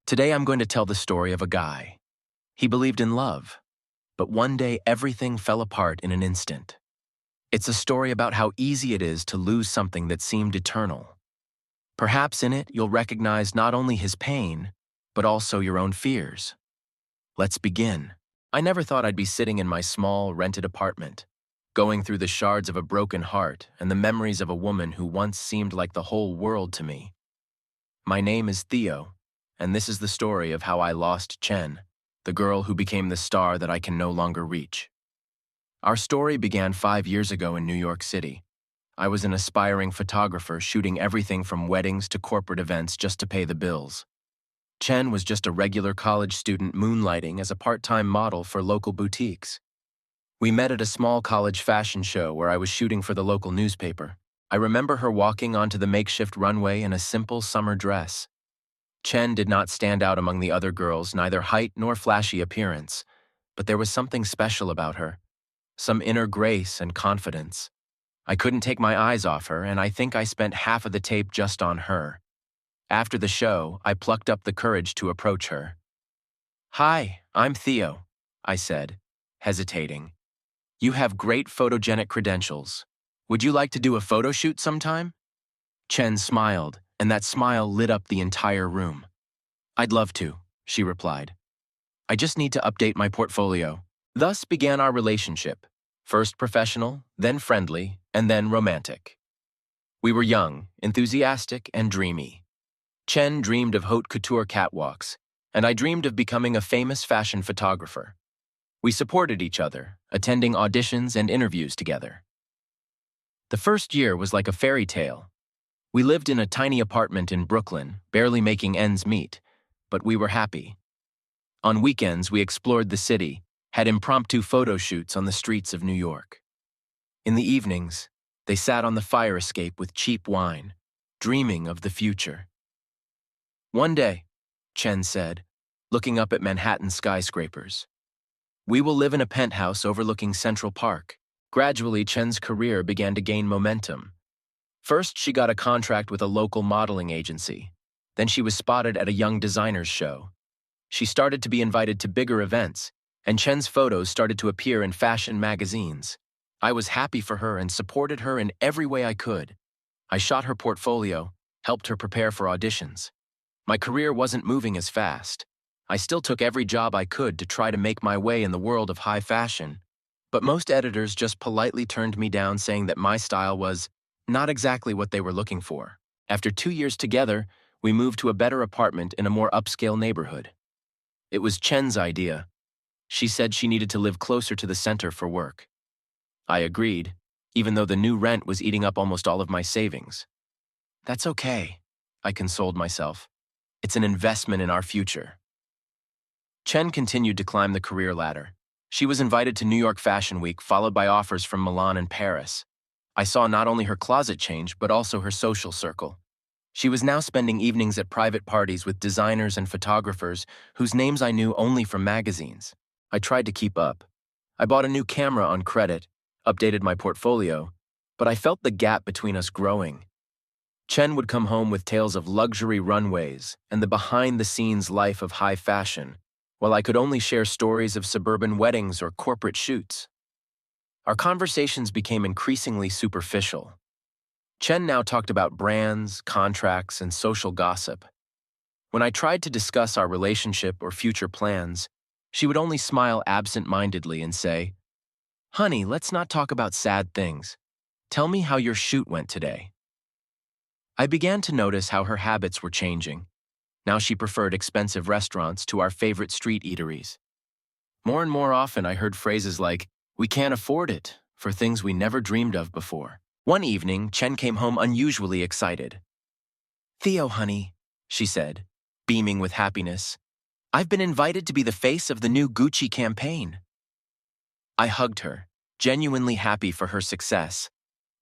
Today I'm going to tell the story of a guy. He believed in love, but one day everything fell apart in an instant. It's a story about how easy it is to lose something that seemed eternal. Perhaps in it you'll recognize not only his pain, but also your own fears. Let's begin. I never thought I'd be sitting in my small, rented apartment, going through the shards of a broken heart and the memories of a woman who once seemed like the whole world to me. My name is Theo, and this is the story of how I lost Chen, the girl who became the star that I can no longer reach. Our story began 5 years ago in New York City. I was an aspiring photographer shooting everything from weddings to corporate events just to pay the bills. Chen was just a regular college student moonlighting as a part-time model for local boutiques. We met at a small college fashion show where I was shooting for the local newspaper. I remember her walking onto the makeshift runway in a simple summer dress. Chen did not stand out among the other girls, neither height nor flashy appearance, but there was something special about her, some inner grace and confidence. I couldn't take my eyes off her, and I think I spent half of the tape just on her. After the show, I plucked up the courage to approach her. "Hi, I'm Theo," I said, hesitating. "You have great photogenic credentials. Would you like to do a photo shoot sometime?" Chen smiled, and that smile lit up the entire room. "I'd love to," she replied. "I just need to update my portfolio." Thus began our relationship, first professional, then friendly, and then romantic. We were young, enthusiastic, and dreamy. Chen dreamed of haute couture catwalks, and I dreamed of becoming a famous fashion photographer. We supported each other, attending auditions and interviews together. The first year was like a fairy tale. We lived in a tiny apartment in Brooklyn, barely making ends meet, but we were happy. On weekends, we explored the city, had impromptu photo shoots on the streets of New York. In the evenings, they sat on the fire escape with cheap wine, dreaming of the future. "One day," Chen said, looking up at Manhattan skyscrapers, "we will live in a penthouse overlooking Central Park." Gradually, Chen's career began to gain momentum. First, she got a contract with a local modeling agency. Then she was spotted at a young designer's show. She started to be invited to bigger events, and Chen's photos started to appear in fashion magazines. I was happy for her and supported her in every way I could. I shot her portfolio, helped her prepare for auditions. My career wasn't moving as fast. I still took every job I could to try to make my way in the world of high fashion. But most editors just politely turned me down, saying that my style was not exactly what they were looking for. After 2 years together, we moved to a better apartment in a more upscale neighborhood. It was Chen's idea. She said she needed to live closer to the center for work. I agreed, even though the new rent was eating up almost all of my savings. "That's okay," I consoled myself. "It's an investment in our future." Chen continued to climb the career ladder. She was invited to New York Fashion Week, followed by offers from Milan and Paris. I saw not only her closet change, but also her social circle. She was now spending evenings at private parties with designers and photographers whose names I knew only from magazines. I tried to keep up. I bought a new camera on credit, updated my portfolio, but I felt the gap between us growing. Chen would come home with tales of luxury runways and the behind-the-scenes life of high fashion, while I could only share stories of suburban weddings or corporate shoots. Our conversations became increasingly superficial. Chen now talked about brands, contracts, and social gossip. When I tried to discuss our relationship or future plans, she would only smile absent-mindedly and say, "Honey, let's not talk about sad things. Tell me how your shoot went today." I began to notice how her habits were changing. Now she preferred expensive restaurants to our favorite street eateries. More and more often I heard phrases like, "We can't afford it," for things we never dreamed of before. One evening, Chen came home unusually excited. "Theo, honey," she said, beaming with happiness, "I've been invited to be the face of the new Gucci campaign." I hugged her, genuinely happy for her success,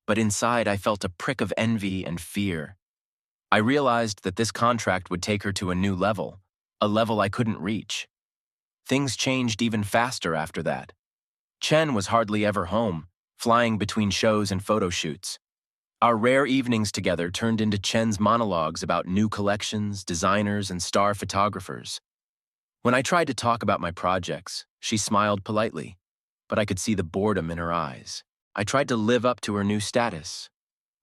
but inside I felt a prick of envy and fear. I realized that this contract would take her to a new level, a level I couldn't reach. Things changed even faster after that. Chen was hardly ever home, flying between shows and photo shoots. Our rare evenings together turned into Chen's monologues about new collections, designers, and star photographers. When I tried to talk about my projects, she smiled politely, but I could see the boredom in her eyes. I tried to live up to her new status,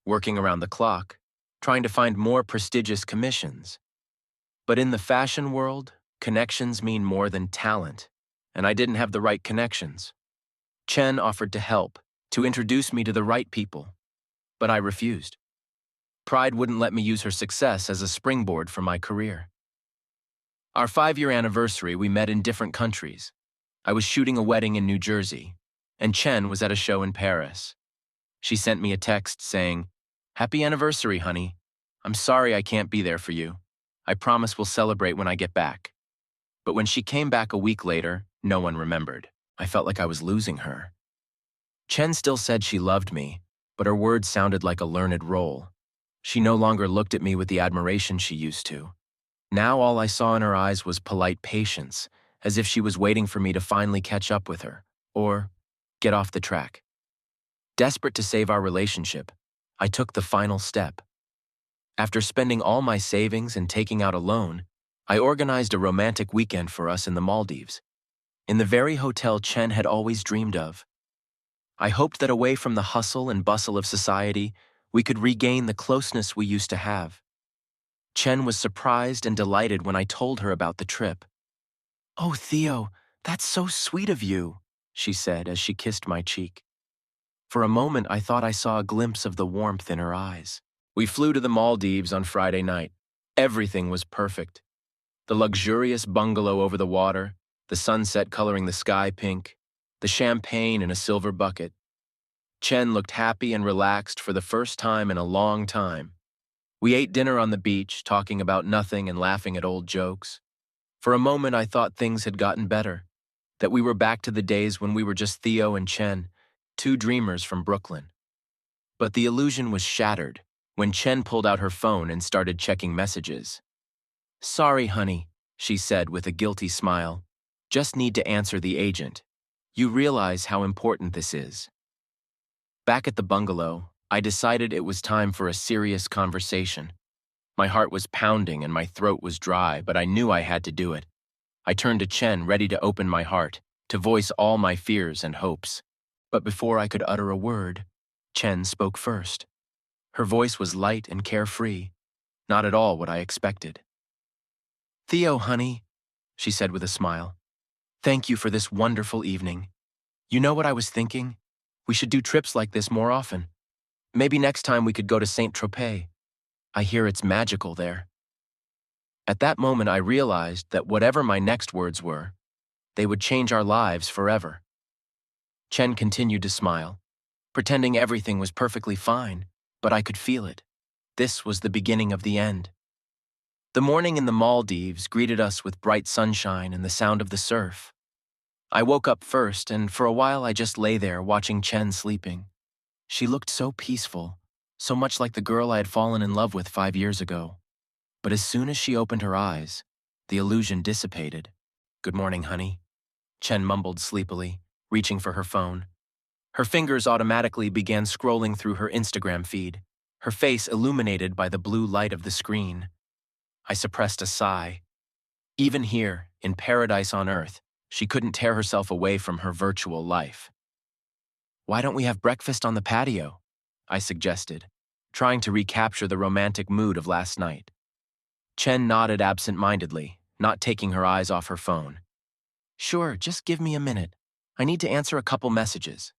working around the clock, trying to find more prestigious commissions. But in the fashion world, connections mean more than talent, and I didn't have the right connections. Chen offered to help, to introduce me to the right people, but I refused. Pride wouldn't let me use her success as a springboard for my career. Our 5-year anniversary, we met in different countries. I was shooting a wedding in New Jersey, and Chen was at a show in Paris. She sent me a text saying, "Happy anniversary, honey. I'm sorry I can't be there for you. I promise we'll celebrate when I get back." But when she came back a week later, no one remembered. I felt like I was losing her. Chen still said she loved me, but her words sounded like a learned role. She no longer looked at me with the admiration she used to. Now all I saw in her eyes was polite patience, as if she was waiting for me to finally catch up with her, or get off the track. Desperate to save our relationship, I took the final step. After spending all my savings and taking out a loan, I organized a romantic weekend for us in the Maldives, in the very hotel Chen had always dreamed of. I hoped that away from the hustle and bustle of society, we could regain the closeness we used to have. Chen was surprised and delighted when I told her about the trip. "Oh, Theo, that's so sweet of you," she said as she kissed my cheek. For a moment, I thought I saw a glimpse of the warmth in her eyes. We flew to the Maldives on Friday night. Everything was perfect. The luxurious bungalow over the water, the sunset coloring the sky pink, the champagne in a silver bucket. Chen looked happy and relaxed for the first time in a long time. We ate dinner on the beach, talking about nothing and laughing at old jokes. For a moment, I thought things had gotten better, that we were back to the days when we were just Theo and Chen, two dreamers from Brooklyn. But the illusion was shattered when Chen pulled out her phone and started checking messages. "Sorry, honey," she said with a guilty smile. "Just need to answer the agent. You realize how important this is." Back at the bungalow, I decided it was time for a serious conversation. My heart was pounding and my throat was dry, but I knew I had to do it. I turned to Chen, ready to open my heart, to voice all my fears and hopes. But before I could utter a word, Chen spoke first. Her voice was light and carefree, not at all what I expected. "Theo, honey," she said with a smile, "thank you for this wonderful evening. You know what I was thinking? We should do trips like this more often. Maybe next time we could go to Saint-Tropez. I hear it's magical there." At that moment, I realized that whatever my next words were, they would change our lives forever. Chen continued to smile, pretending everything was perfectly fine, but I could feel it. This was the beginning of the end. The morning in the Maldives greeted us with bright sunshine and the sound of the surf. I woke up first, and for a while I just lay there watching Chen sleeping. She looked so peaceful, so much like the girl I had fallen in love with 5 years ago. But as soon as she opened her eyes, the illusion dissipated. "Good morning, honey," Chen mumbled sleepily, reaching for her phone. Her fingers automatically began scrolling through her Instagram feed, her face illuminated by the blue light of the screen. I suppressed a sigh. Even here, in paradise on Earth, she couldn't tear herself away from her virtual life. "Why don't we have breakfast on the patio?" I suggested, trying to recapture the romantic mood of last night. Chen nodded absent-mindedly, not taking her eyes off her phone. "Sure, just give me a minute. I need to answer a couple messages."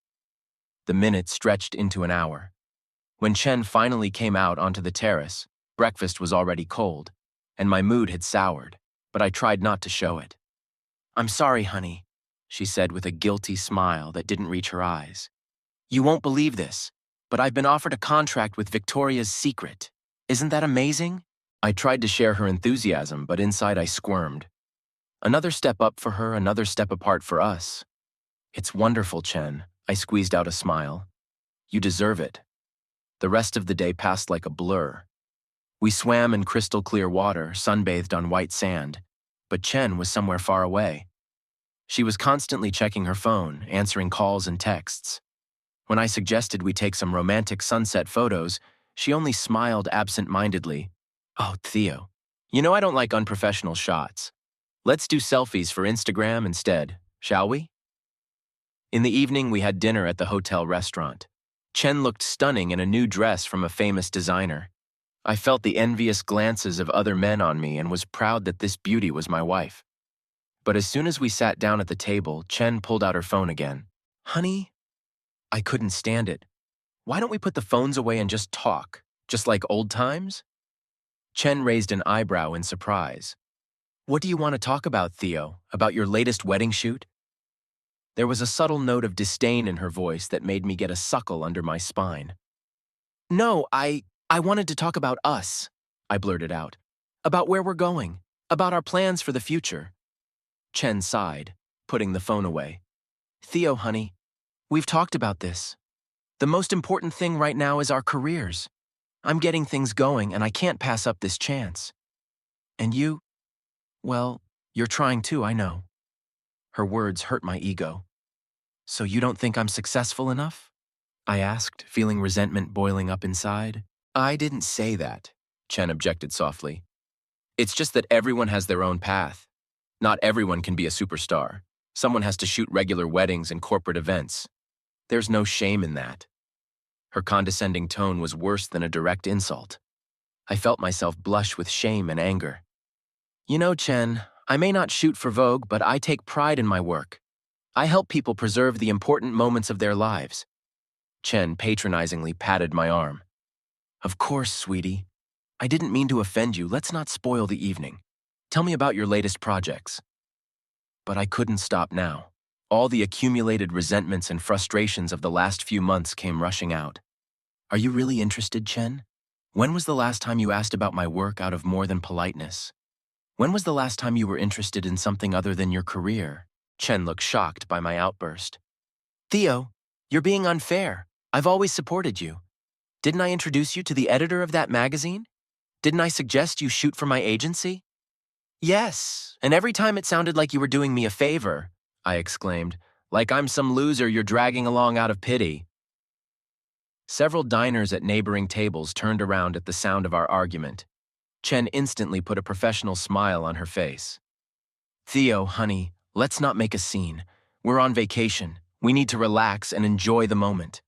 The minutes stretched into an hour. When Chen finally came out onto the terrace, breakfast was already cold, and my mood had soured, but I tried not to show it. "I'm sorry, honey," she said with a guilty smile that didn't reach her eyes. "You won't believe this, but I've been offered a contract with Victoria's Secret. Isn't that amazing?" I tried to share her enthusiasm, but inside I squirmed. Another step up for her, another step apart for us. "It's wonderful, Chen," I squeezed out a smile. "You deserve it." The rest of the day passed like a blur. We swam in crystal clear water, sunbathed on white sand, but Chen was somewhere far away. She was constantly checking her phone, answering calls and texts. When I suggested we take some romantic sunset photos, she only smiled absent-mindedly. Oh, Theo, you know I don't like unprofessional shots. Let's do selfies for Instagram instead, shall we? In the evening, we had dinner at the hotel restaurant. Chen looked stunning in a new dress from a famous designer. I felt the envious glances of other men on me and was proud that this beauty was my wife. But as soon as we sat down at the table, Chen pulled out her phone again. Honey, I couldn't stand it. Why don't we put the phones away and just talk, just like old times? Chen raised an eyebrow in surprise. What do you want to talk about, Theo? About your latest wedding shoot? There was a subtle note of disdain in her voice that made me get a suckle under my spine. No, I wanted to talk about us, I blurted out. About where we're going, about our plans for the future. Chen sighed, putting the phone away. Theo, honey, we've talked about this. The most important thing right now is our careers. I'm getting things going and I can't pass up this chance. And you? Well, you're trying too, I know. Her words hurt my ego. So you don't think I'm successful enough? I asked, feeling resentment boiling up inside. I didn't say that, Chen objected softly. It's just that everyone has their own path. Not everyone can be a superstar. Someone has to shoot regular weddings and corporate events. There's no shame in that. Her condescending tone was worse than a direct insult. I felt myself blush with shame and anger. You know, Chen, I may not shoot for Vogue, but I take pride in my work. I help people preserve the important moments of their lives. Chen patronizingly patted my arm. Of course, sweetie. I didn't mean to offend you. Let's not spoil the evening. Tell me about your latest projects. But I couldn't stop now. All the accumulated resentments and frustrations of the last few months came rushing out. Are you really interested, Chen? When was the last time you asked about my work out of more than politeness? When was the last time you were interested in something other than your career? Chen looked shocked by my outburst. Theo, you're being unfair. I've always supported you. Didn't I introduce you to the editor of that magazine? Didn't I suggest you shoot for my agency? Yes, and every time it sounded like you were doing me a favor, I exclaimed, like I'm some loser you're dragging along out of pity. Several diners at neighboring tables turned around at the sound of our argument. Chen instantly put a professional smile on her face. Theo, honey, let's not make a scene. We're on vacation. We need to relax and enjoy the moment.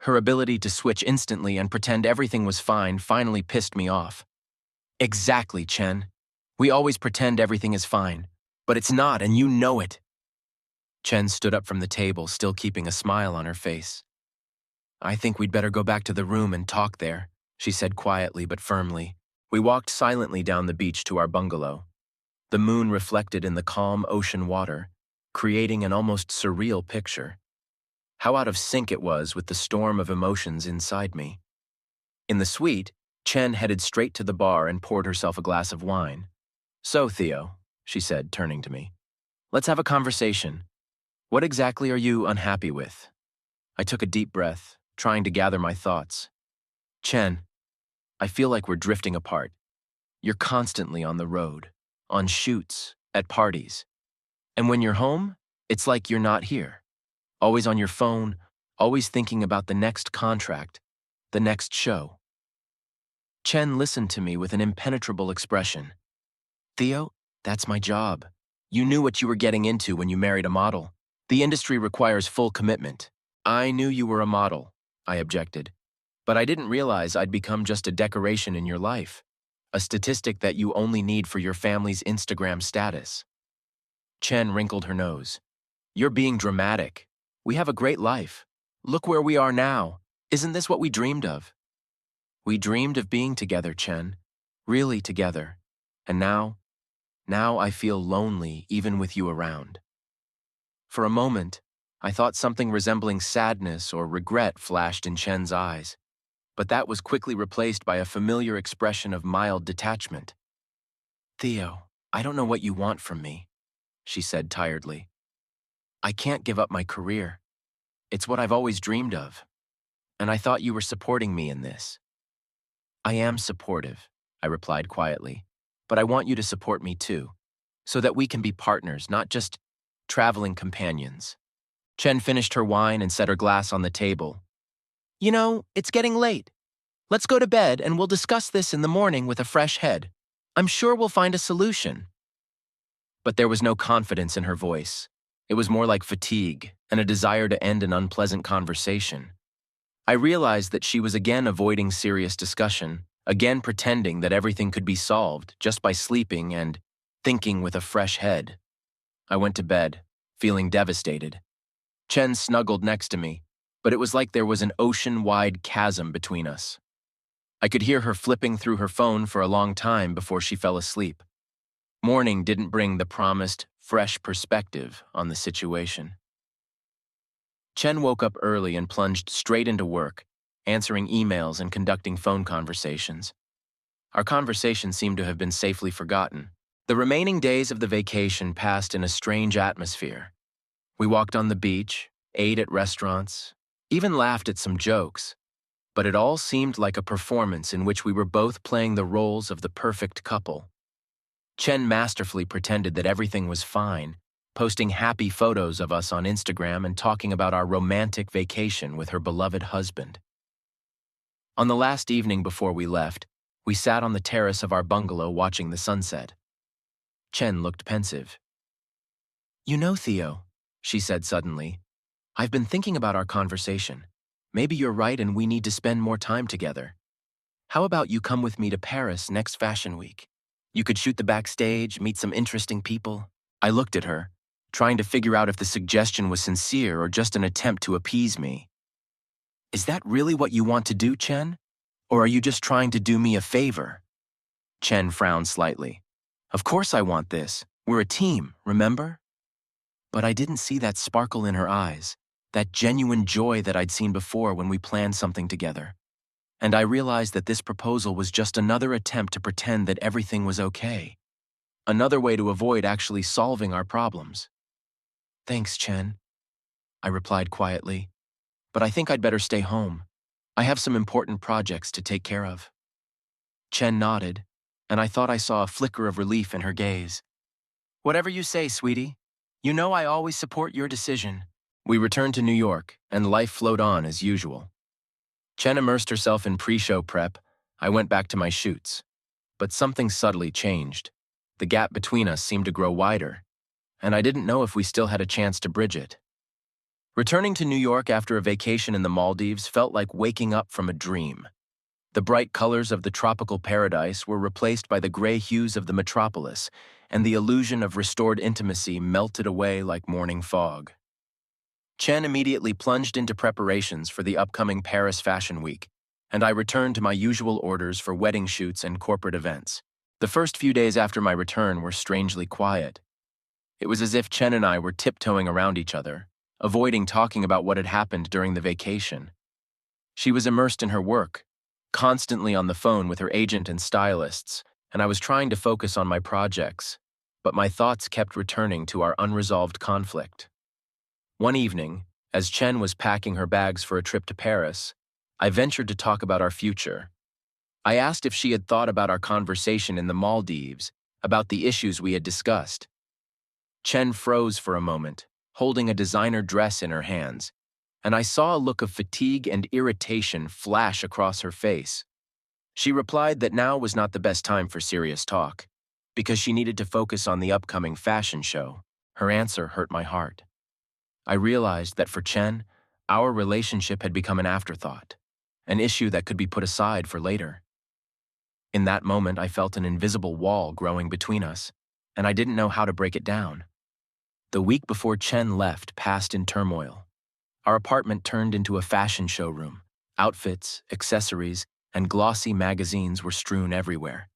Her ability to switch instantly and pretend everything was fine finally pissed me off. Exactly, Chen. We always pretend everything is fine, but it's not, and you know it. Chen stood up from the table, still keeping a smile on her face. I think we'd better go back to the room and talk there, she said quietly but firmly. We walked silently down the beach to our bungalow. The moon reflected in the calm ocean water, creating an almost surreal picture. How out of sync it was with the storm of emotions inside me. In the suite, Chen headed straight to the bar and poured herself a glass of wine. So, Theo, she said, turning to me, let's have a conversation. What exactly are you unhappy with? I took a deep breath, trying to gather my thoughts. Chen, I feel like we're drifting apart. You're constantly on the road, on shoots, at parties. And when you're home, it's like you're not here. Always on your phone, always thinking about the next contract, the next show. Chen listened to me with an impenetrable expression. Theo, that's my job. You knew what you were getting into when you married a model. The industry requires full commitment. I knew you were a model, I objected. But I didn't realize I'd become just a decoration in your life, a statistic that you only need for your family's Instagram status. Chen wrinkled her nose. You're being dramatic. We have a great life. Look where we are now. Isn't this what we dreamed of? We dreamed of being together, Chen. Really together. And now I feel lonely even with you around. For a moment, I thought something resembling sadness or regret flashed in Chen's eyes, but that was quickly replaced by a familiar expression of mild detachment. Theo, I don't know what you want from me, she said tiredly. I can't give up my career. It's what I've always dreamed of, and I thought you were supporting me in this. I am supportive, I replied quietly, but I want you to support me too, so that we can be partners, not just traveling companions. Chen finished her wine and set her glass on the table. You know, it's getting late. Let's go to bed and we'll discuss this in the morning with a fresh head. I'm sure we'll find a solution. But there was no confidence in her voice. It was more like fatigue and a desire to end an unpleasant conversation. I realized that she was again avoiding serious discussion, again pretending that everything could be solved just by sleeping and thinking with a fresh head. I went to bed, feeling devastated. Chen snuggled next to me, but it was like there was an ocean-wide chasm between us. I could hear her flipping through her phone for a long time before she fell asleep. Morning didn't bring the promised, fresh perspective on the situation. Chen woke up early and plunged straight into work, answering emails and conducting phone conversations. Our conversation seemed to have been safely forgotten. The remaining days of the vacation passed in a strange atmosphere. We walked on the beach, ate at restaurants, even laughed at some jokes, but it all seemed like a performance in which we were both playing the roles of the perfect couple. Chen masterfully pretended that everything was fine, posting happy photos of us on Instagram and talking about our romantic vacation with her beloved husband. On the last evening before we left, we sat on the terrace of our bungalow watching the sunset. Chen looked pensive. You know, Theo, she said suddenly, I've been thinking about our conversation. Maybe you're right and we need to spend more time together. How about you come with me to Paris next Fashion Week? You could shoot the backstage, meet some interesting people. I looked at her, trying to figure out if the suggestion was sincere or just an attempt to appease me. Is that really what you want to do, Chen? Or are you just trying to do me a favor? Chen frowned slightly. Of course I want this. We're a team, remember? But I didn't see that sparkle in her eyes, that genuine joy that I'd seen before when we planned something together. And I realized that this proposal was just another attempt to pretend that everything was okay. Another way to avoid actually solving our problems. Thanks, Chen, I replied quietly. But I think I'd better stay home. I have some important projects to take care of. Chen nodded, and I thought I saw a flicker of relief in her gaze. Whatever you say, sweetie. You know I always support your decision. We returned to New York, and life flowed on as usual. Chen immersed herself in pre-show prep. I went back to my shoots. But something subtly changed. The gap between us seemed to grow wider, and I didn't know if we still had a chance to bridge it. Returning to New York after a vacation in the Maldives felt like waking up from a dream. The bright colors of the tropical paradise were replaced by the gray hues of the metropolis, and the illusion of restored intimacy melted away like morning fog. Chen immediately plunged into preparations for the upcoming Paris Fashion Week, and I returned to my usual orders for wedding shoots and corporate events. The first few days after my return were strangely quiet. It was as if Chen and I were tiptoeing around each other, avoiding talking about what had happened during the vacation. She was immersed in her work, constantly on the phone with her agent and stylists, and I was trying to focus on my projects, but my thoughts kept returning to our unresolved conflict. One evening, as Chen was packing her bags for a trip to Paris, I ventured to talk about our future. I asked if she had thought about our conversation in the Maldives, about the issues we had discussed. Chen froze for a moment, holding a designer dress in her hands, and I saw a look of fatigue and irritation flash across her face. She replied that now was not the best time for serious talk, because she needed to focus on the upcoming fashion show. Her answer hurt my heart. I realized that for Chen, our relationship had become an afterthought, an issue that could be put aside for later. In that moment, I felt an invisible wall growing between us, and I didn't know how to break it down. The week before Chen left passed in turmoil. Our apartment turned into a fashion showroom. Outfits, accessories, and glossy magazines were strewn everywhere.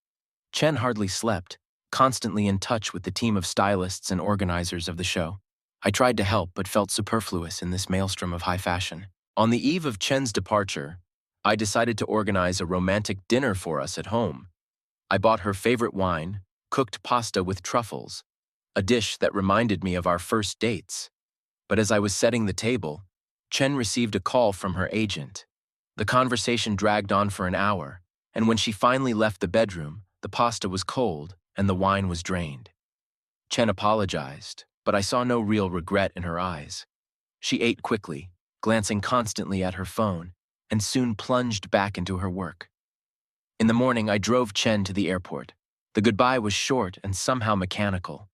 Chen hardly slept, constantly in touch with the team of stylists and organizers of the show. I tried to help but felt superfluous in this maelstrom of high fashion. On the eve of Chen's departure, I decided to organize a romantic dinner for us at home. I bought her favorite wine, cooked pasta with truffles, a dish that reminded me of our first dates. But as I was setting the table, Chen received a call from her agent. The conversation dragged on for an hour, and when she finally left the bedroom, the pasta was cold and the wine was drained. Chen apologized, but I saw no real regret in her eyes. She ate quickly, glancing constantly at her phone, and soon plunged back into her work. In the morning, I drove Chen to the airport. The goodbye was short and somehow mechanical.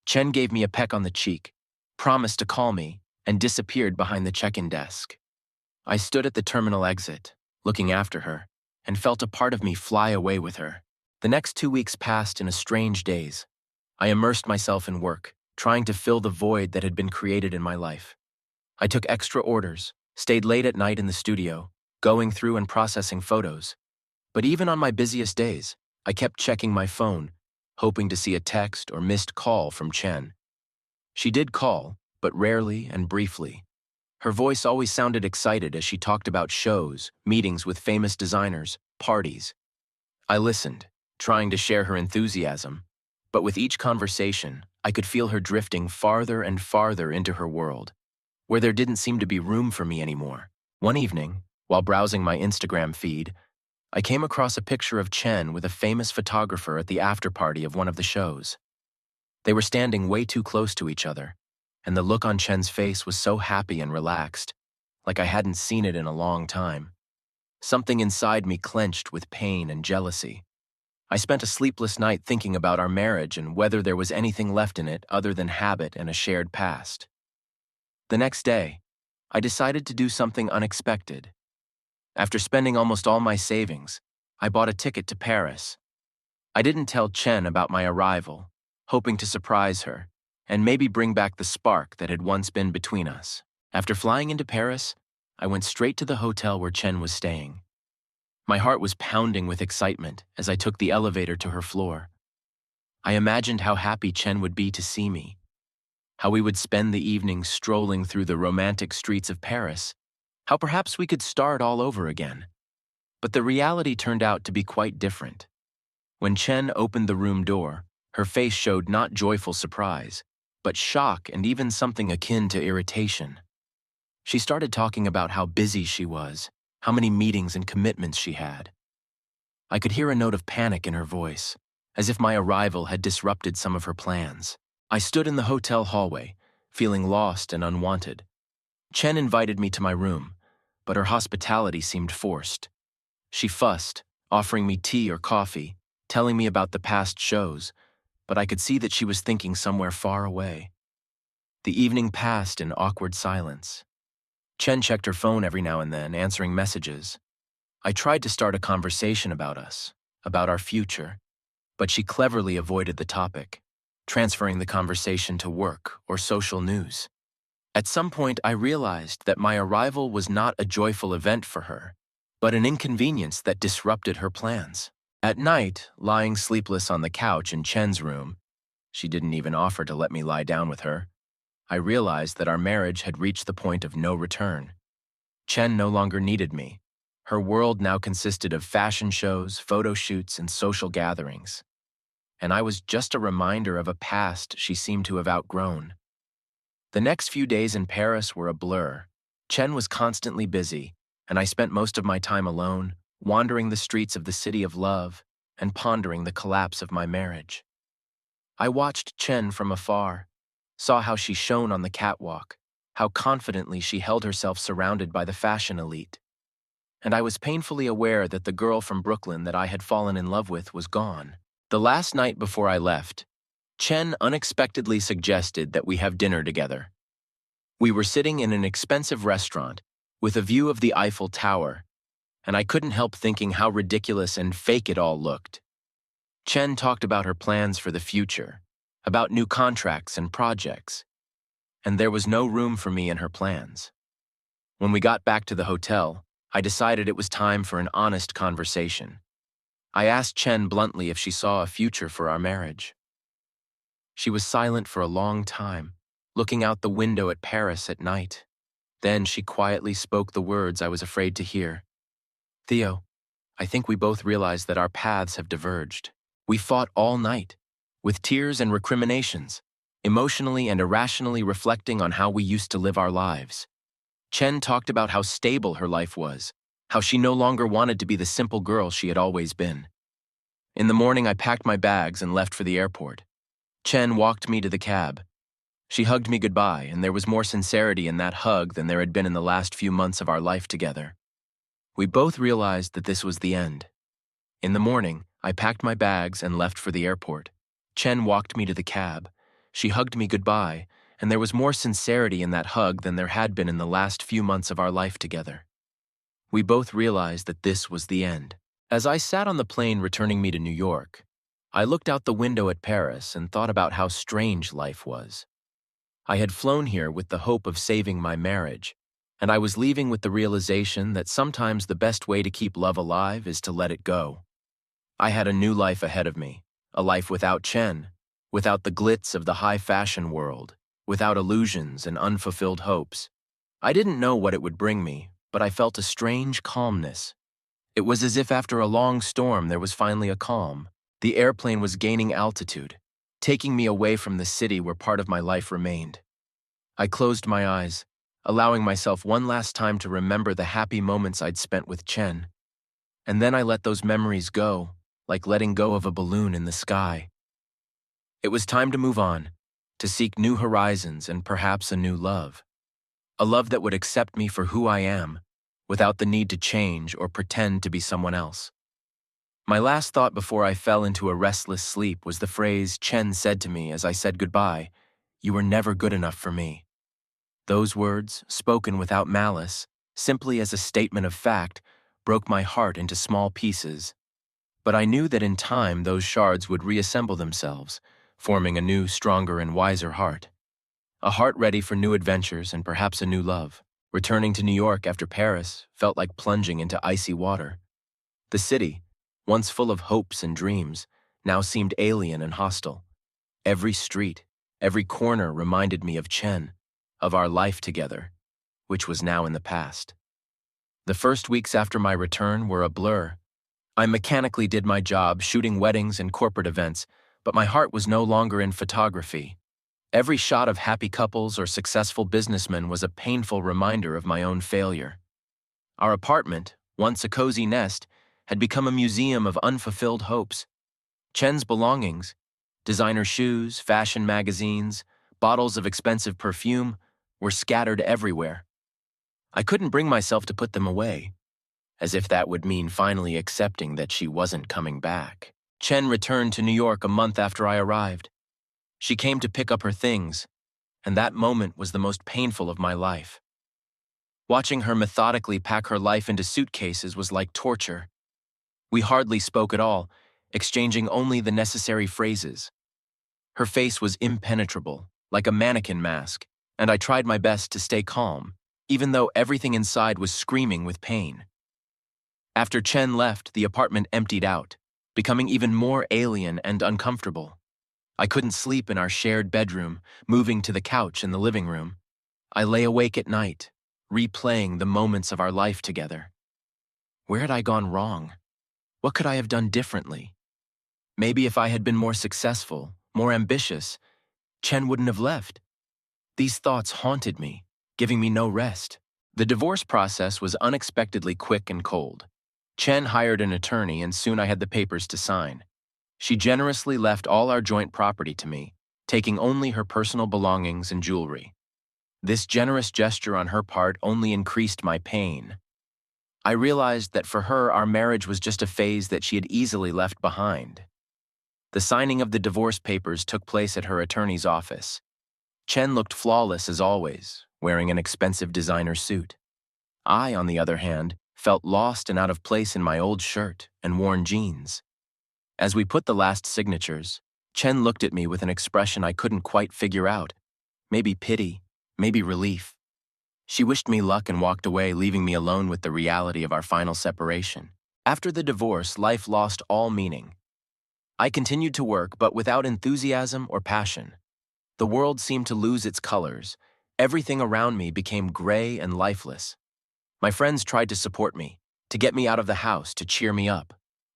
Chen gave me a peck on the cheek, promised to call me, and disappeared behind the check-in desk. I stood at the terminal exit, looking after her, and felt a part of me fly away with her. The next 2 weeks passed in a strange daze. I immersed myself in work, trying to fill the void that had been created in my life. I took extra orders, stayed late at night in the studio, going through and processing photos. But even on my busiest days, I kept checking my phone, hoping to see a text or missed call from Chen. She did call, but rarely and briefly. Her voice always sounded excited as she talked about shows, meetings with famous designers, parties. I listened, trying to share her enthusiasm, but with each conversation, I could feel her drifting farther and farther into her world, where there didn't seem to be room for me anymore. One evening, while browsing my Instagram feed, I came across a picture of Chen with a famous photographer at the after-party of one of the shows. They were standing way too close to each other, and the look on Chen's face was so happy and relaxed, like I hadn't seen it in a long time. Something inside me clenched with pain and jealousy. I spent a sleepless night thinking about our marriage and whether there was anything left in it other than habit and a shared past. The next day, I decided to do something unexpected. After spending almost all my savings, I bought a ticket to Paris. I didn't tell Chen about my arrival, hoping to surprise her and maybe bring back the spark that had once been between us. After flying into Paris, I went straight to the hotel where Chen was staying. My heart was pounding with excitement as I took the elevator to her floor. I imagined how happy Chen would be to see me, how we would spend the evening strolling through the romantic streets of Paris, how perhaps we could start all over again. But the reality turned out to be quite different. When Chen opened the room door, her face showed not joyful surprise, but shock and even something akin to irritation. She started talking about how busy she was, how many meetings and commitments she had. I could hear a note of panic in her voice, as if my arrival had disrupted some of her plans. I stood in the hotel hallway, feeling lost and unwanted. Chen invited me to my room, but her hospitality seemed forced. She fussed, offering me tea or coffee, telling me about the past shows, but I could see that she was thinking somewhere far away. The evening passed in awkward silence. Chen checked her phone every now and then, answering messages. I tried to start a conversation about us, about our future, but she cleverly avoided the topic, transferring the conversation to work or social news. At some point, I realized that my arrival was not a joyful event for her, but an inconvenience that disrupted her plans. At night, lying sleepless on the couch in Chen's room, she didn't even offer to let me lie down with her, I realized that our marriage had reached the point of no return. Chen no longer needed me. Her world now consisted of fashion shows, photo shoots, and social gatherings. And I was just a reminder of a past she seemed to have outgrown. The next few days in Paris were a blur. Chen was constantly busy, and I spent most of my time alone, wandering the streets of the city of love and pondering the collapse of my marriage. I watched Chen from afar, saw how she shone on the catwalk, how confidently she held herself surrounded by the fashion elite. And I was painfully aware that the girl from Brooklyn that I had fallen in love with was gone. The last night before I left, Chen unexpectedly suggested that we have dinner together. We were sitting in an expensive restaurant with a view of the Eiffel Tower, and I couldn't help thinking how ridiculous and fake it all looked. Chen talked about her plans for the future, about new contracts and projects, and there was no room for me in her plans. When we got back to the hotel, I decided it was time for an honest conversation. I asked Chen bluntly if she saw a future for our marriage. She was silent for a long time, looking out the window at Paris at night. Then she quietly spoke the words I was afraid to hear. "Theo, I think we both realize that our paths have diverged. We fought all night, with tears and recriminations, emotionally and irrationally reflecting on how we used to live our lives." Chen talked about how stable her life was, how she no longer wanted to be the simple girl she had always been. In the morning, I packed my bags and left for the airport. Chen walked me to the cab. She hugged me goodbye, and there was more sincerity in that hug than there had been in the last few months of our life together. We both realized that this was the end. In the morning, I packed my bags and left for the airport. Chen walked me to the cab. She hugged me goodbye, and there was more sincerity in that hug than there had been in the last few months of our life together. We both realized that this was the end. As I sat on the plane returning me to New York, I looked out the window at Paris and thought about how strange life was. I had flown here with the hope of saving my marriage, and I was leaving with the realization that sometimes the best way to keep love alive is to let it go. I had a new life ahead of me, a life without Chen, without the glitz of the high fashion world, without illusions and unfulfilled hopes. I didn't know what it would bring me, but I felt a strange calmness. It was as if after a long storm there was finally a calm. The airplane was gaining altitude, taking me away from the city where part of my life remained. I closed my eyes, allowing myself one last time to remember the happy moments I'd spent with Chen. And then I let those memories go, like letting go of a balloon in the sky. It was time to move on, to seek new horizons and perhaps a new love. A love that would accept me for who I am, without the need to change or pretend to be someone else. My last thought before I fell into a restless sleep was the phrase Chen said to me as I said goodbye, "You were never good enough for me." Those words, spoken without malice, simply as a statement of fact, broke my heart into small pieces. But I knew that in time those shards would reassemble themselves, forming a new, stronger, and wiser heart. A heart ready for new adventures and perhaps a new love. Returning to New York after Paris felt like plunging into icy water. The city, once full of hopes and dreams, now seemed alien and hostile. Every street, every corner reminded me of Chen, of our life together, which was now in the past. The first weeks after my return were a blur. I mechanically did my job, shooting weddings and corporate events, but my heart was no longer in photography. Every shot of happy couples or successful businessmen was a painful reminder of my own failure. Our apartment, once a cozy nest, had become a museum of unfulfilled hopes. Chen's belongings, designer shoes, fashion magazines, bottles of expensive perfume, were scattered everywhere. I couldn't bring myself to put them away, as if that would mean finally accepting that she wasn't coming back. Chen returned to New York a month after I arrived. She came to pick up her things, and that moment was the most painful of my life. Watching her methodically pack her life into suitcases was like torture. We hardly spoke at all, exchanging only the necessary phrases. Her face was impenetrable, like a mannequin mask, and I tried my best to stay calm, even though everything inside was screaming with pain. After Chen left, the apartment emptied out, becoming even more alien and uncomfortable. I couldn't sleep in our shared bedroom, moving to the couch in the living room. I lay awake at night, replaying the moments of our life together. Where had I gone wrong? What could I have done differently? Maybe if I had been more successful, more ambitious, Chen wouldn't have left. These thoughts haunted me, giving me no rest. The divorce process was unexpectedly quick and cold. Chen hired an attorney, and soon I had the papers to sign. She generously left all our joint property to me, taking only her personal belongings and jewelry. This generous gesture on her part only increased my pain. I realized that for her, our marriage was just a phase that she had easily left behind. The signing of the divorce papers took place at her attorney's office. Chen looked flawless as always, wearing an expensive designer suit. I, on the other hand, felt lost and out of place in my old shirt and worn jeans. As we put the last signatures, Chen looked at me with an expression I couldn't quite figure out. Maybe pity, maybe relief. She wished me luck and walked away, leaving me alone with the reality of our final separation. After the divorce, life lost all meaning. I continued to work, but without enthusiasm or passion. The world seemed to lose its colors. Everything around me became gray and lifeless. My friends tried to support me, to get me out of the house, to cheer me up.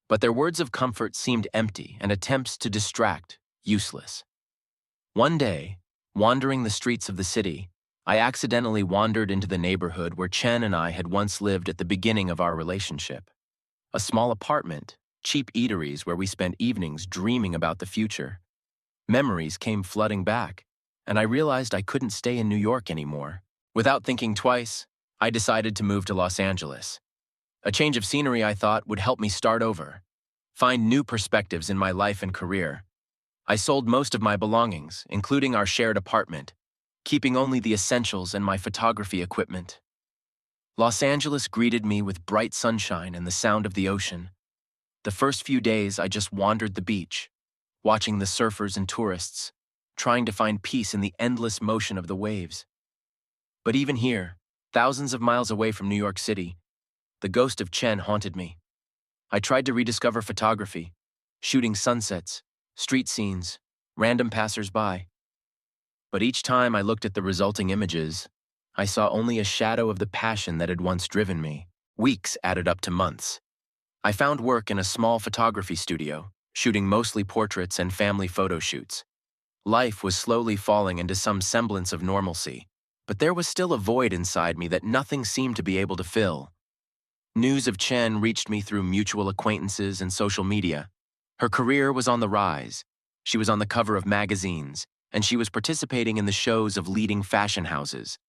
But their words of comfort seemed empty and attempts to distract, useless. One day, wandering the streets of the city, I accidentally wandered into the neighborhood where Chen and I had once lived at the beginning of our relationship. A small apartment, cheap eateries where we spent evenings dreaming about the future. Memories came flooding back, and I realized I couldn't stay in New York anymore. Without thinking twice, I decided to move to Los Angeles. A change of scenery, I thought, would help me start over, find new perspectives in my life and career. I sold most of my belongings, including our shared apartment, keeping only the essentials and my photography equipment. Los Angeles greeted me with bright sunshine and the sound of the ocean. The first few days, I just wandered the beach, watching the surfers and tourists, trying to find peace in the endless motion of the waves. But even here, thousands of miles away from New York City, the ghost of Chen haunted me. I tried to rediscover photography, shooting sunsets, street scenes, random passers-by. But each time I looked at the resulting images, I saw only a shadow of the passion that had once driven me. Weeks added up to months. I found work in a small photography studio, shooting mostly portraits and family photo shoots. Life was slowly falling into some semblance of normalcy, but there was still a void inside me that nothing seemed to be able to fill. News of Chen reached me through mutual acquaintances and social media. Her career was on the rise. She was on the cover of magazines, and she was participating in the shows of leading fashion houses.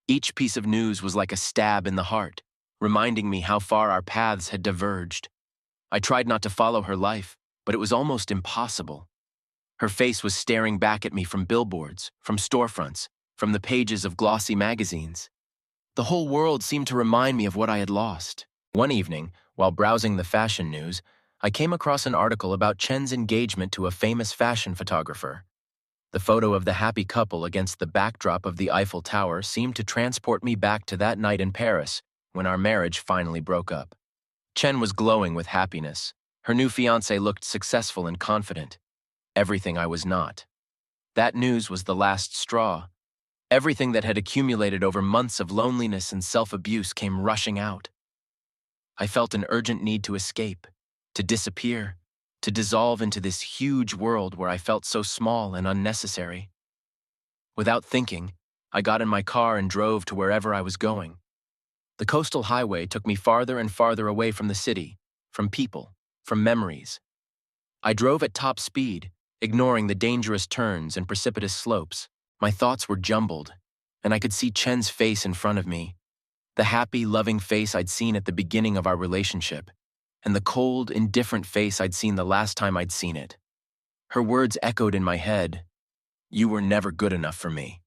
Each piece of news was like a stab in the heart, reminding me how far our paths had diverged. I tried not to follow her life, but it was almost impossible. Her face was staring back at me from billboards, from storefronts, from the pages of glossy magazines. The whole world seemed to remind me of what I had lost. One evening, while browsing the fashion news, I came across an article about Chen's engagement to a famous fashion photographer. The photo of the happy couple against the backdrop of the Eiffel Tower seemed to transport me back to that night in Paris when our marriage finally broke up. Chen was glowing with happiness. Her new fiancé looked successful and confident. Everything I was not. That news was the last straw. Everything that had accumulated over months of loneliness and self-abuse came rushing out. I felt an urgent need to escape, to disappear, to dissolve into this huge world where I felt so small and unnecessary. Without thinking, I got in my car and drove to wherever I was going. The coastal highway took me farther and farther away from the city, from people, from memories. I drove at top speed, ignoring the dangerous turns and precipitous slopes. My thoughts were jumbled, and I could see Chen's face in front of me, the happy, loving face I'd seen at the beginning of our relationship, and the cold, indifferent face I'd seen the last time I'd seen it. Her words echoed in my head, "You were never good enough for me."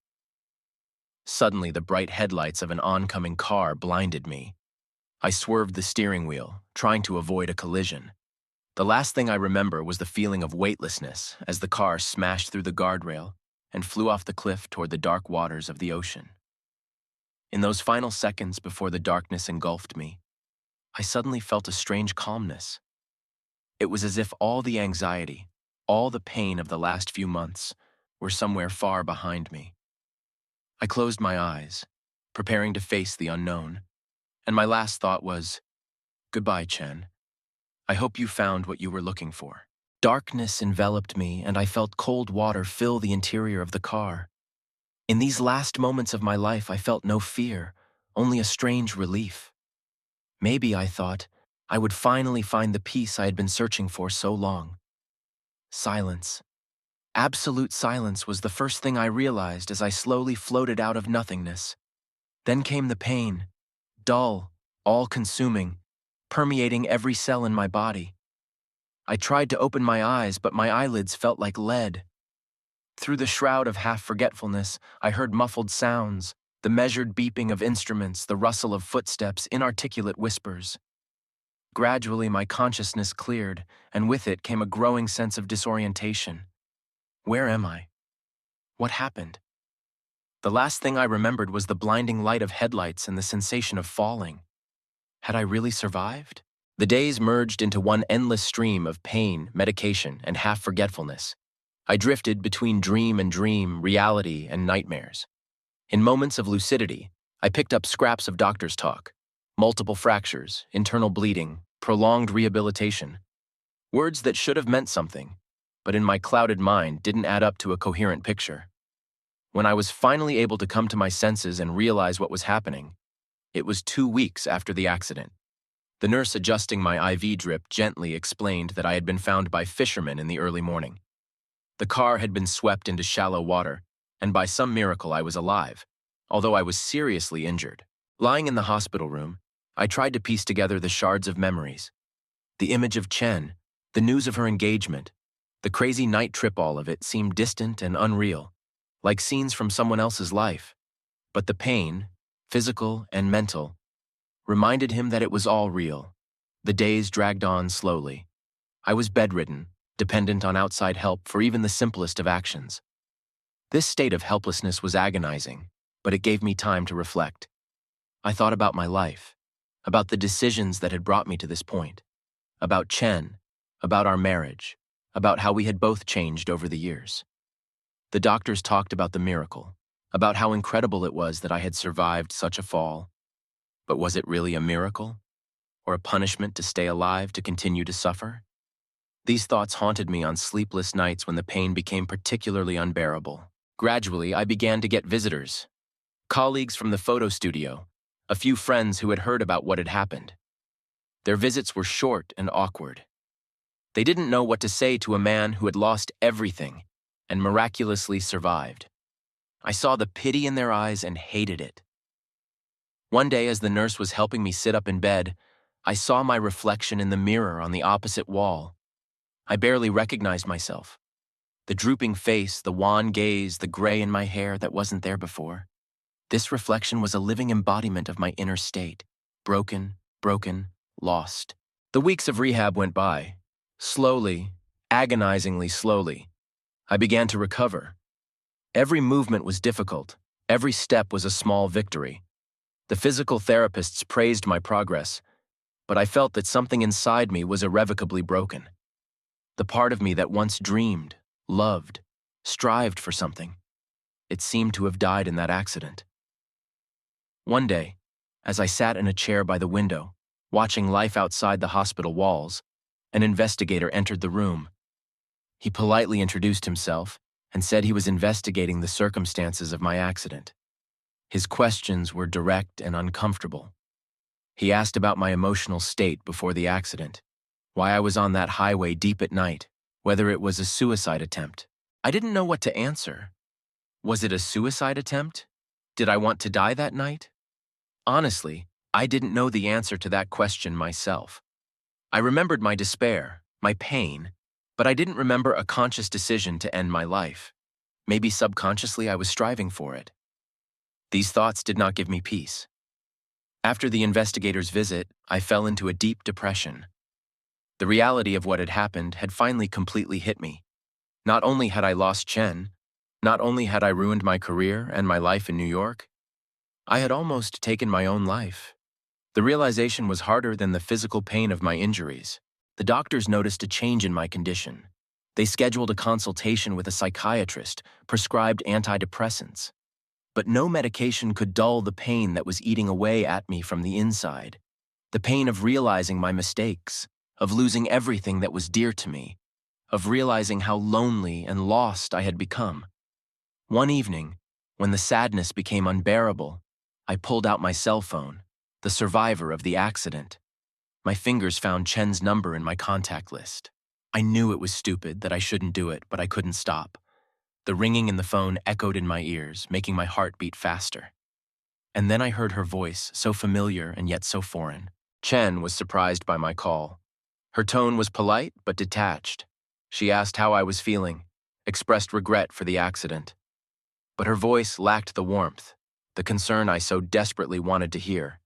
Suddenly, the bright headlights of an oncoming car blinded me. I swerved the steering wheel, trying to avoid a collision. The last thing I remember was the feeling of weightlessness as the car smashed through the guardrail and flew off the cliff toward the dark waters of the ocean. In those final seconds before the darkness engulfed me, I suddenly felt a strange calmness. It was as if all the anxiety, all the pain of the last few months were somewhere far behind me. I closed my eyes, preparing to face the unknown, and my last thought was, "Goodbye, Chen. I hope you found what you were looking for." Darkness enveloped me, and I felt cold water fill the interior of the car. In these last moments of my life, I felt no fear, only a strange relief. Maybe, I thought, I would finally find the peace I had been searching for so long. Silence. Absolute silence was the first thing I realized as I slowly floated out of nothingness. Then came the pain, dull, all-consuming, permeating every cell in my body. I tried to open my eyes, but my eyelids felt like lead. Through the shroud of half-forgetfulness, I heard muffled sounds, the measured beeping of instruments, the rustle of footsteps, inarticulate whispers. Gradually, my consciousness cleared, and with it came a growing sense of disorientation. Where am I? What happened? The last thing I remembered was the blinding light of headlights and the sensation of falling. Had I really survived? The days merged into one endless stream of pain, medication, and half-forgetfulness. I drifted between dream and dream, reality and nightmares. In moments of lucidity, I picked up scraps of doctor's talk. Multiple fractures, internal bleeding, prolonged rehabilitation. Words that should have meant something, but in my clouded mind didn't add up to a coherent picture. When I was finally able to come to my senses and realize what was happening, it was 2 weeks after the accident. The nurse adjusting my IV drip gently explained that I had been found by fishermen in the early morning. The car had been swept into shallow water, and by some miracle I was alive, although I was seriously injured. Lying in the hospital room, I tried to piece together the shards of memories. The image of Chen, the news of her engagement, the crazy night trip, all of it seemed distant and unreal, like scenes from someone else's life. But the pain, physical and mental, reminded him that it was all real. The days dragged on slowly. I was bedridden, dependent on outside help for even the simplest of actions. This state of helplessness was agonizing, but it gave me time to reflect. I thought about my life, about the decisions that had brought me to this point, about Chen, about our marriage, about how we had both changed over the years. The doctors talked about the miracle, about how incredible it was that I had survived such a fall. But was it really a miracle? Or a punishment to stay alive, to continue to suffer? These thoughts haunted me on sleepless nights when the pain became particularly unbearable. Gradually, I began to get visitors. Colleagues from the photo studio, a few friends who had heard about what had happened. Their visits were short and awkward. They didn't know what to say to a man who had lost everything and miraculously survived. I saw the pity in their eyes and hated it. One day, as the nurse was helping me sit up in bed, I saw my reflection in the mirror on the opposite wall. I barely recognized myself. The drooping face, the wan gaze, the gray in my hair that wasn't there before. This reflection was a living embodiment of my inner state. Broken, lost. The weeks of rehab went by. Slowly, agonizingly slowly. I began to recover. Every movement was difficult. Every step was a small victory. The physical therapists praised my progress, but I felt that something inside me was irrevocably broken. The part of me that once dreamed, loved, strived for something, it seemed to have died in that accident. One day, as I sat in a chair by the window, watching life outside the hospital walls, an investigator entered the room. He politely introduced himself and said he was investigating the circumstances of my accident. His questions were direct and uncomfortable. He asked about my emotional state before the accident, why I was on that highway deep at night, whether it was a suicide attempt. I didn't know what to answer. Was it a suicide attempt? Did I want to die that night? Honestly, I didn't know the answer to that question myself. I remembered my despair, my pain, but I didn't remember a conscious decision to end my life. Maybe subconsciously I was striving for it. These thoughts did not give me peace. After the investigator's visit, I fell into a deep depression. The reality of what had happened had finally completely hit me. Not only had I lost Chen, not only had I ruined my career and my life in New York, I had almost taken my own life. The realization was harder than the physical pain of my injuries. The doctors noticed a change in my condition. They scheduled a consultation with a psychiatrist, prescribed antidepressants. But no medication could dull the pain that was eating away at me from the inside. The pain of realizing my mistakes, of losing everything that was dear to me, of realizing how lonely and lost I had become. One evening, when the sadness became unbearable, I pulled out my cell phone, the survivor of the accident. My fingers found Chen's number in my contact list. I knew it was stupid, that I shouldn't do it, but I couldn't stop. The ringing in the phone echoed in my ears, making my heart beat faster. And then I heard her voice, so familiar and yet so foreign. Chen was surprised by my call. Her tone was polite but detached. She asked how I was feeling, expressed regret for the accident. But her voice lacked the warmth, the concern I so desperately wanted to hear.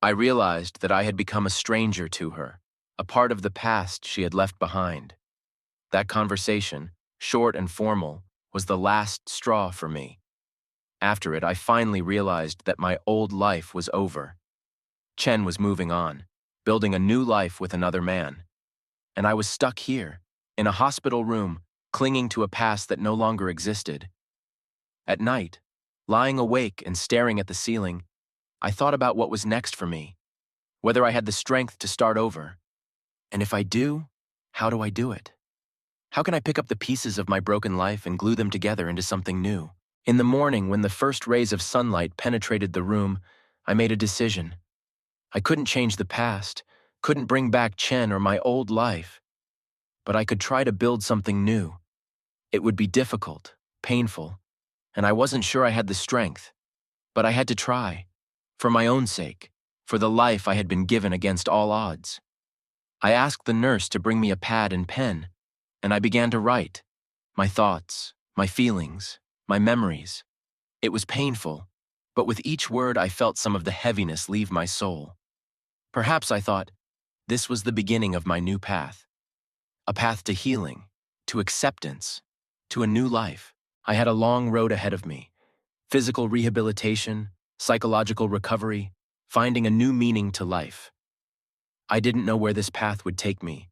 I realized that I had become a stranger to her, a part of the past she had left behind. That conversation, short and formal, was the last straw for me. After it, I finally realized that my old life was over. Chen was moving on, building a new life with another man. And I was stuck here, in a hospital room, clinging to a past that no longer existed. At night, lying awake and staring at the ceiling, I thought about what was next for me, whether I had the strength to start over. And if I do, how do I do it? How can I pick up the pieces of my broken life and glue them together into something new? In the morning, when the first rays of sunlight penetrated the room, I made a decision. I couldn't change the past, couldn't bring back Chen or my old life, but I could try to build something new. It would be difficult, painful, and I wasn't sure I had the strength, but I had to try, for my own sake, for the life I had been given against all odds. I asked the nurse to bring me a pad and pen, and I began to write my thoughts, my feelings, my memories. It was painful, but with each word I felt some of the heaviness leave my soul. Perhaps, I thought, this was the beginning of my new path. A path to healing, to acceptance, to a new life. I had a long road ahead of me. Physical rehabilitation, psychological recovery, finding a new meaning to life. I didn't know where this path would take me,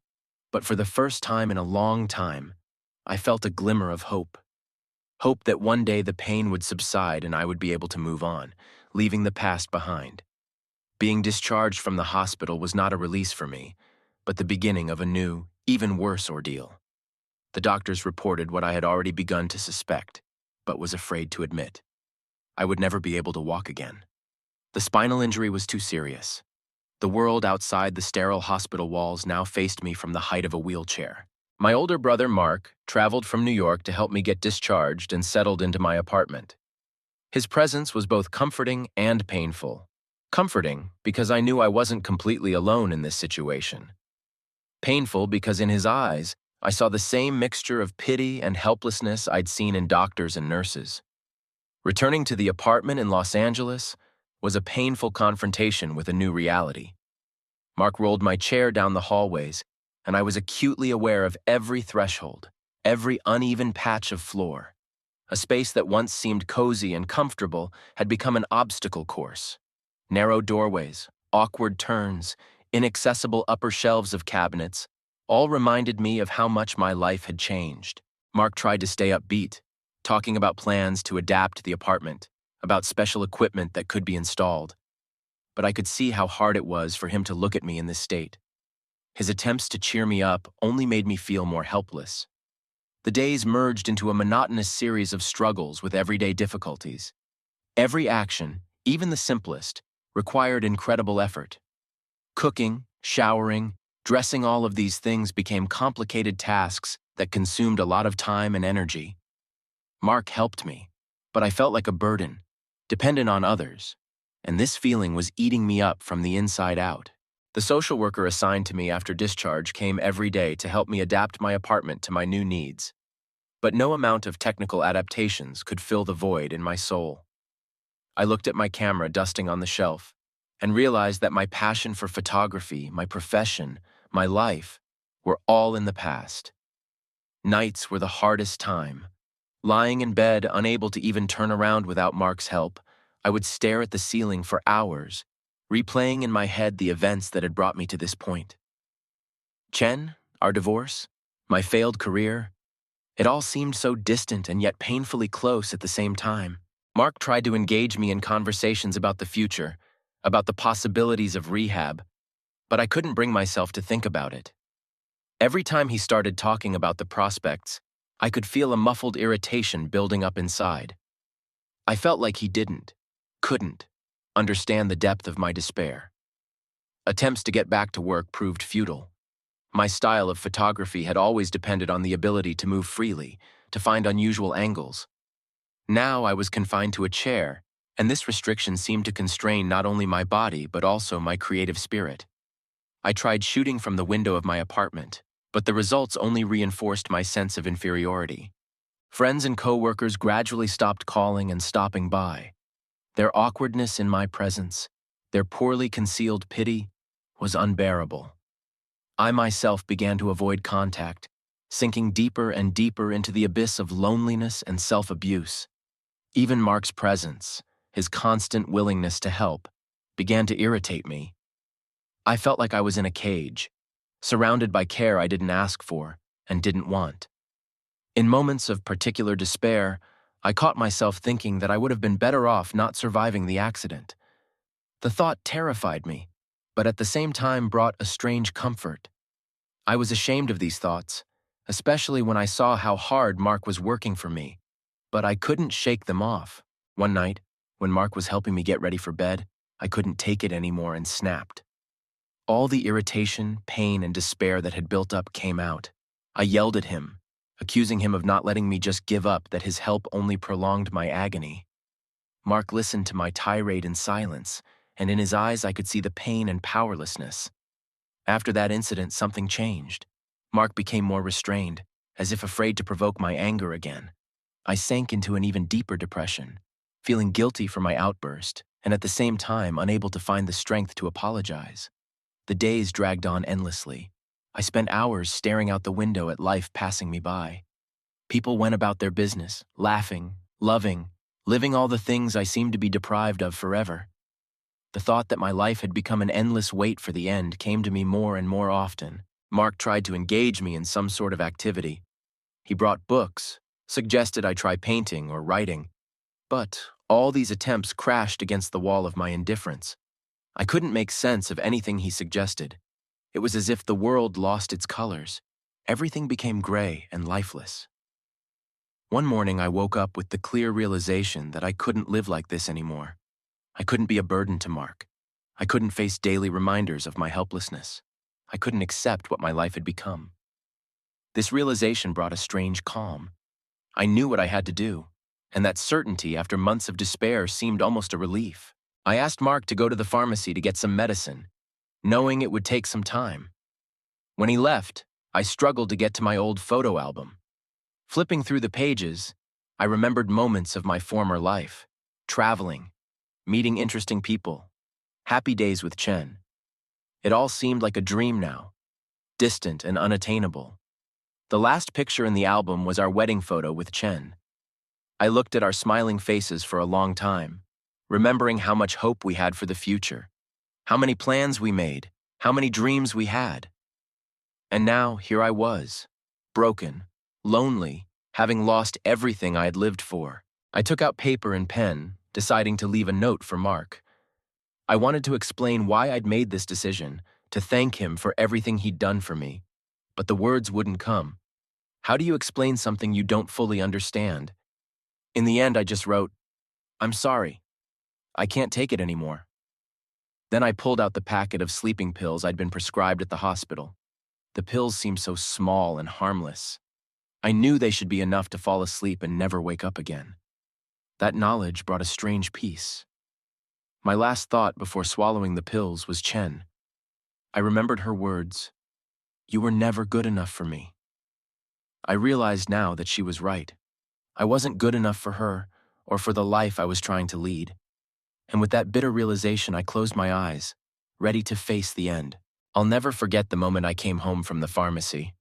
but for the first time in a long time, I felt a glimmer of hope. Hope that one day the pain would subside and I would be able to move on, leaving the past behind. Being discharged from the hospital was not a release for me, but the beginning of a new, even worse ordeal. The doctors reported what I had already begun to suspect, but was afraid to admit. I would never be able to walk again. The spinal injury was too serious. The world outside the sterile hospital walls now faced me from the height of a wheelchair. My older brother, Mark, traveled from New York to help me get discharged and settled into my apartment. His presence was both comforting and painful. Comforting because I knew I wasn't completely alone in this situation. Painful because in his eyes, I saw the same mixture of pity and helplessness I'd seen in doctors and nurses. Returning to the apartment in Los Angeles was a painful confrontation with a new reality. Mark rolled my chair down the hallways, and I was acutely aware of every threshold, every uneven patch of floor. A space that once seemed cozy and comfortable had become an obstacle course. Narrow doorways, awkward turns, inaccessible upper shelves of cabinets, all reminded me of how much my life had changed. Mark tried to stay upbeat, talking about plans to adapt the apartment, about special equipment that could be installed. But I could see how hard it was for him to look at me in this state. His attempts to cheer me up only made me feel more helpless. The days merged into a monotonous series of struggles with everyday difficulties. Every action, even the simplest, required incredible effort. Cooking, showering, dressing, all of these things became complicated tasks that consumed a lot of time and energy. Mark helped me, but I felt like a burden, dependent on others, and this feeling was eating me up from the inside out. The social worker assigned to me after discharge came every day to help me adapt my apartment to my new needs. But no amount of technical adaptations could fill the void in my soul. I looked at my camera dusting on the shelf and realized that my passion for photography, my profession, my life were all in the past. Nights were the hardest time. Lying in bed, unable to even turn around without Mark's help, I would stare at the ceiling for hours, replaying in my head the events that had brought me to this point. Chen, our divorce, my failed career, it all seemed so distant and yet painfully close at the same time. Mark tried to engage me in conversations about the future, about the possibilities of rehab, but I couldn't bring myself to think about it. Every time he started talking about the prospects, I could feel a muffled irritation building up inside. I felt like he couldn't, understand the depth of my despair. Attempts to get back to work proved futile. My style of photography had always depended on the ability to move freely, to find unusual angles. Now I was confined to a chair, and this restriction seemed to constrain not only my body but also my creative spirit. I tried shooting from the window of my apartment, but the results only reinforced my sense of inferiority. Friends and coworkers gradually stopped calling and stopping by. Their awkwardness in my presence, their poorly concealed pity, was unbearable. I myself began to avoid contact, sinking deeper and deeper into the abyss of loneliness and self-abuse. Even Mark's presence, his constant willingness to help, began to irritate me. I felt like I was in a cage, surrounded by care I didn't ask for and didn't want. In moments of particular despair, I caught myself thinking that I would have been better off not surviving the accident. The thought terrified me, but at the same time brought a strange comfort. I was ashamed of these thoughts, especially when I saw how hard Mark was working for me, but I couldn't shake them off. One night, when Mark was helping me get ready for bed, I couldn't take it anymore and snapped. All the irritation, pain, and despair that had built up came out. I yelled at him, accusing him of not letting me just give up, that his help only prolonged my agony. Mark listened to my tirade in silence, and in his eyes I could see the pain and powerlessness. After that incident, something changed. Mark became more restrained, as if afraid to provoke my anger again. I sank into an even deeper depression, feeling guilty for my outburst, and at the same time unable to find the strength to apologize. The days dragged on endlessly. I spent hours staring out the window at life passing me by. People went about their business, laughing, loving, living all the things I seemed to be deprived of forever. The thought that my life had become an endless wait for the end came to me more and more often. Mark tried to engage me in some sort of activity. He brought books, suggested I try painting or writing, but all these attempts crashed against the wall of my indifference. I couldn't make sense of anything he suggested. It was as if the world lost its colors. Everything became gray and lifeless. One morning I woke up with the clear realization that I couldn't live like this anymore. I couldn't be a burden to Mark. I couldn't face daily reminders of my helplessness. I couldn't accept what my life had become. This realization brought a strange calm. I knew what I had to do, and that certainty after months of despair seemed almost a relief. I asked Mark to go to the pharmacy to get some medicine, knowing it would take some time. When he left, I struggled to get to my old photo album. Flipping through the pages, I remembered moments of my former life, traveling, meeting interesting people, happy days with Chen. It all seemed like a dream now, distant and unattainable. The last picture in the album was our wedding photo with Chen. I looked at our smiling faces for a long time, remembering how much hope we had for the future, how many plans we made, how many dreams we had. And now, here I was, broken, lonely, having lost everything I had lived for. I took out paper and pen, deciding to leave a note for Mark. I wanted to explain why I'd made this decision, to thank him for everything he'd done for me. But the words wouldn't come. How do you explain something you don't fully understand? In the end, I just wrote, "I'm sorry. I can't take it anymore." Then I pulled out the packet of sleeping pills I'd been prescribed at the hospital. The pills seemed so small and harmless. I knew they should be enough to fall asleep and never wake up again. That knowledge brought a strange peace. My last thought before swallowing the pills was Chen. I remembered her words, "You were never good enough for me." I realized now that she was right. I wasn't good enough for her or for the life I was trying to lead. And with that bitter realization, I closed my eyes, ready to face the end. I'll never forget the moment I came home from the pharmacy.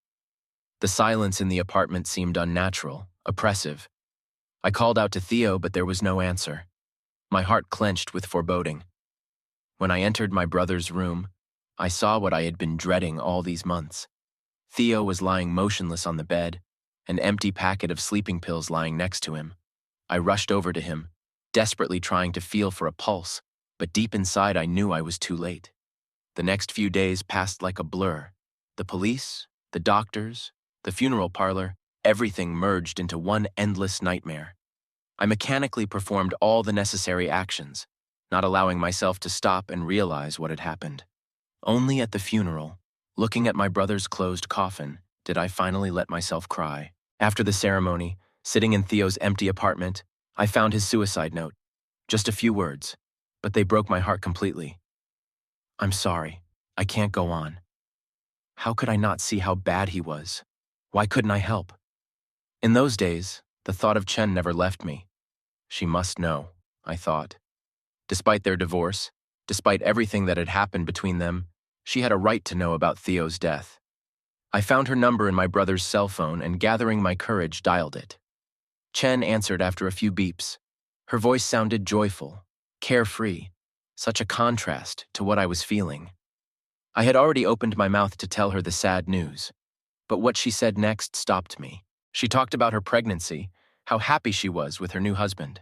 The silence in the apartment seemed unnatural, oppressive. I called out to Theo, but there was no answer. My heart clenched with foreboding. When I entered my brother's room, I saw what I had been dreading all these months. Theo was lying motionless on the bed, an empty packet of sleeping pills lying next to him. I rushed over to him, desperately trying to feel for a pulse, but deep inside I knew I was too late. The next few days passed like a blur. The police, the doctors, the funeral parlor, everything merged into one endless nightmare. I mechanically performed all the necessary actions, not allowing myself to stop and realize what had happened. Only at the funeral, looking at my brother's closed coffin, did I finally let myself cry. After the ceremony, sitting in Theo's empty apartment, I found his suicide note. Just a few words, but they broke my heart completely. "I'm sorry. I can't go on." How could I not see how bad he was? Why couldn't I help? In those days, the thought of Chen never left me. She must know, I thought. Despite their divorce, despite everything that had happened between them, she had a right to know about Theo's death. I found her number in my brother's cell phone and, gathering my courage, dialed it. Chen answered after a few beeps. Her voice sounded joyful, carefree, such a contrast to what I was feeling. I had already opened my mouth to tell her the sad news, but what she said next stopped me. She talked about her pregnancy, how happy she was with her new husband.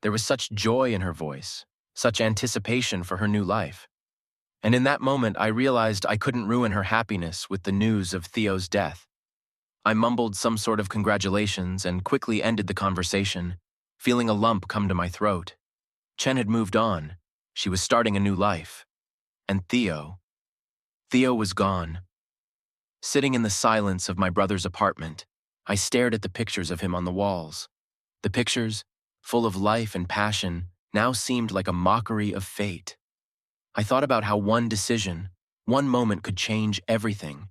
There was such joy in her voice, such anticipation for her new life. And in that moment, I realized I couldn't ruin her happiness with the news of Theo's death. I mumbled some sort of congratulations and quickly ended the conversation, feeling a lump come to my throat. Chen had moved on. She was starting a new life. And Theo was gone. Sitting in the silence of my brother's apartment, I stared at the pictures of him on the walls. The pictures, full of life and passion, now seemed like a mockery of fate. I thought about how one decision, one moment could change everything,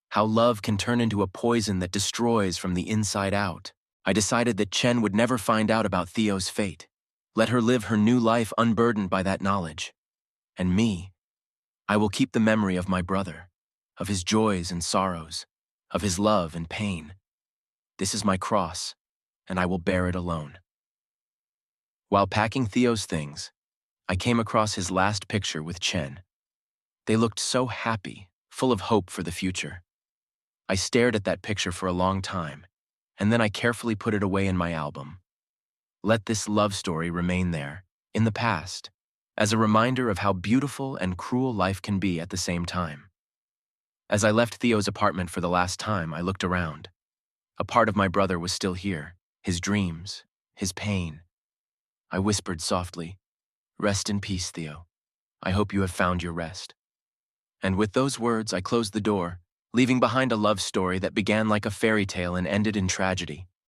how love can turn into a poison that destroys from the inside out. I decided that Chen would never find out about Theo's fate. Let her live her new life unburdened by that knowledge. And me, I will keep the memory of my brother, of his joys and sorrows, of his love and pain. This is my cross, and I will bear it alone. While packing Theo's things, I came across his last picture with Chen. They looked so happy, full of hope for the future. I stared at that picture for a long time, and then I carefully put it away in my album. Let this love story remain there, in the past, as a reminder of how beautiful and cruel life can be at the same time. As I left Theo's apartment for the last time, I looked around. A part of my brother was still here, his dreams, his pain. I whispered softly, "Rest in peace, Theo. I hope you have found your rest." And with those words, I closed the door, leaving behind a love story that began like a fairy tale and ended in tragedy.